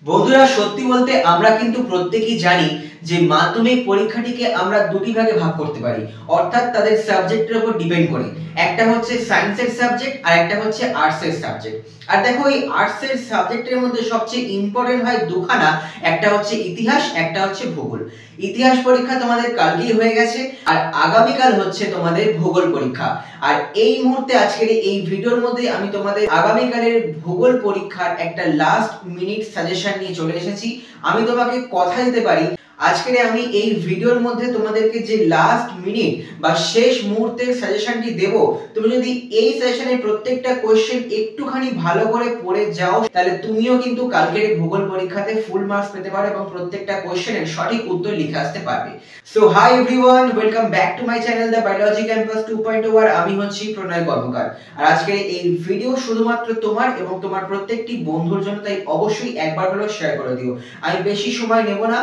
বন্ধুরা সত্যি বলতে আমরা কিন্তু প্রত্যেকেই জানি যে মাধ্যমিক পরীক্ষাটিকে আমরা দুটি ভাগে ভাগ করতে পারি, অর্থাৎ তাদের সাবজেক্টের উপর ডিপেন্ড করে। একটা হচ্ছে সায়েন্সের সাবজেক্ট আর একটা হচ্ছে আর্টসের সাবজেক্ট। আর দেখো এই আর্টসের সাবজেক্টের মধ্যে সবচেয়ে ইম্পর্টেন্ট হয় দুখানা, একটা হচ্ছে ইতিহাস, একটা হচ্ছে ভূগোল। ইতিহাস পরীক্ষা তোমাদের কালকেই হয়ে গেছে আর আগামীকাল হচ্ছে তোমাদের ভূগোল পরীক্ষা। আর এই মুহূর্তে আজকের এই ভিডিওর মধ্যে আমি তোমাদের আগামীকালের ভূগোল পরীক্ষার একটা লাস্ট মিনিট সাজেশন নিয়ে চলে এসেছি। আমি তোমাকে কথা দিতে পারি আজকের আমি এই ভিডিওর মধ্যে তোমাদেরকে যে লাস্ট মিনিট বা শেষ মুহূর্তের সাজেশনটি দেব, তুমি যদি এই সাজেশনের প্রত্যেকটা কোশ্চেন একটুখানি ভালো করে পড়ে যাও তাহলে তুমিও কিন্তু কালকের ভূগোল পরীক্ষাতে ফুল মার্কস পেতে পারো এবং প্রত্যেকটা কোশ্চেনের সঠিক উত্তর লিখে আসতে পারবে। So hi everyone, welcome back to my channel the biology campus 2.0 আর আমি হচ্ছি প্রণয় কর্মকার। আর আজকের এই ভিডিও শুধুমাত্র তোমার এবং তোমার প্রত্যেকটি বন্ধুর জন্য, তাই অবশ্যই একবার হলেও শেয়ার করে দিও। আমি বেশি সময় নেব না,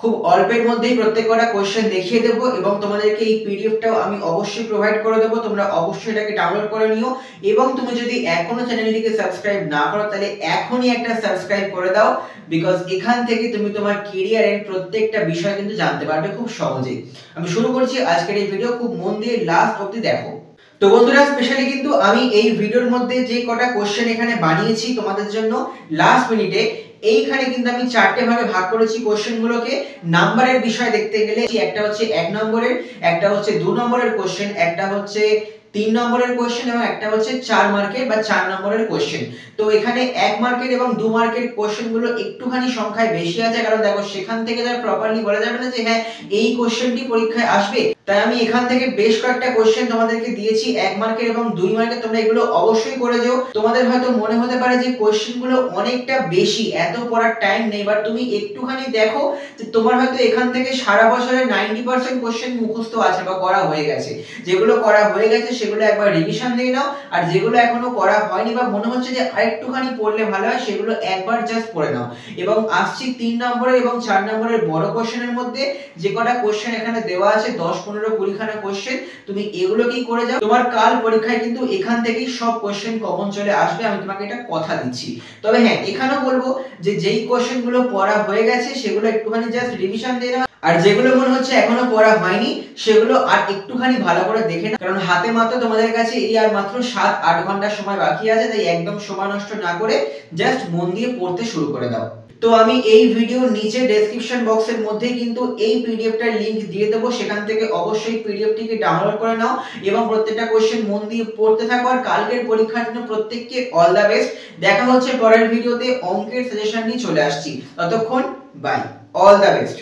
খুব অল্পের মধ্যেই প্রত্যেকটা কোশ্চেন দেখিয়ে দেবো এবং তোমাদেরকে এই পিডিএফটাও আমি অবশ্যই প্রোভাইড করে দেবো। তোমরা অবশ্যই এটাকে ডাউনলোড করে নিও এবং তুমি যদি এখনো চ্যানেলটিকে সাবস্ক্রাইব না করো তাহলে এখনই একটা সাবস্ক্রাইব করে দাও, বিকজ এখান থেকে তুমি তোমার ক্যারিয়ারের প্রত্যেকটা বিষয় কিন্তু জানতে পারবে খুব সহজেই। আমি শুরু করছি আজকের এই ভিডিও, খুব মন দিয়ে লাস্ট অবধি দেখো। তো বন্ধুরা স্পেশালি কিন্তু আমি এই ভিডিওর মধ্যে যে কটা কোশ্চেন এখানে বানিয়েছি তোমাদের জন্য লাস্ট মিনিটে, এইখানে কিন্তু আমি চারটে ভাগে ভাগ করেছি কোশ্চেনগুলোকে। নাম্বারের বিষয় দেখতে গেলে একটা হচ্ছে 1 নম্বরের, একটা হচ্ছে 2 নম্বরের কোশ্চেন, একটা হচ্ছে 3 নম্বরের কোশ্চেন এবং একটা হচ্ছে 4 মার্কের বা 4 নম্বরের কোশ্চেন। তো এখানে 1 মার্কের এবং 2 মার্কের কোশ্চেনগুলো একটুখানি সংখ্যায় বেশি আছে, কারণ দেখো সেখান থেকে যা প্রপারলি বলা যাবে না যে হ্যাঁ এই কোশ্চেনটি পরীক্ষায় আসবে। তাই আমি এখান থেকে বেশ কয়েকটা কোশ্চেন তোমাদেরকে দিয়েছি 1 মার্কের এবং 2 মার্কের। তোমরা এগুলো অবশ্যই করে যেও। তোমাদের হয়তো মনে হতে পারে যে কোশ্চেনগুলো অনেকটা বেশি, এত পড়ার টাইম নেই, বাট তুমি একটুখানি দেখো যে তোমার হয়তো এখান থেকে সারা বছরের 90% কোশ্চেন মুখস্থ আছে বা করা হয়ে গেছে। যেগুলো করা হয়ে গেছে সেগুলো একবার রিভিশন দিয়ে নাও, আর যেগুলো এখনো করা হয়নি বা মনে হচ্ছে যে আরেকটুখানি পড়লে ভালো হয় সেগুলো একবার জাস্ট পড়ে নাও। এবং আসছি 3 নম্বরের এবং 4 নম্বরের বড় কোশ্চেনের মধ্যে। যে কটা কোশ্চেন এখানে দেওয়া আছে 10 15 20 খানা কোশ্চেন, তুমি এগুলো কি করে যাও, তোমার কাল পরীক্ষায় কিন্তু এখান থেকেই সব কোশ্চেন কমন চলে আসবে, আমি তোমাকে এটা কথা দিচ্ছি। তবে হ্যাঁ এখানেও বলবো যে যেই কোশ্চেন গুলো পড়া হয়ে গেছে সেগুলো একটুখানি জাস্ট রিভিশন দিয়ে নাও, আর যেগুলো মনে হচ্ছে এখনো পড়া হয়নি সেগুলো আর একটুখানি ভালো করে দেখে নাও, কারণ হাতে মাত্র তোমাদের কাছে এই আর মাত্র 7-8 ঘন্টা সময় বাকি আছে। তাই একদম সময় নষ্ট না করে জাস্ট মন দিয়ে পড়তে শুরু করে দাও। তো আমি এই ভিডিও নিচে ডেসক্রিপশন বক্সের মধ্যে কিন্তু এই পিডিএফটার লিংক দিয়ে দেবো, সেখান থেকে অবশ্যই পিডিএফটিকে ডাউনলোড করে নাও এবং প্রত্যেকটা কোশ্চেন মন দিয়ে পড়তে থাকো। আর কালকের পরীক্ষার জন্য প্রত্যেককে অল দ্য বেস্ট। দেখা হচ্ছে পরের ভিডিওতে, অঙ্কের সাজেশন নিয়ে চলে আসছি। ততক্ষণ বাই, অল দ্য বেস্ট।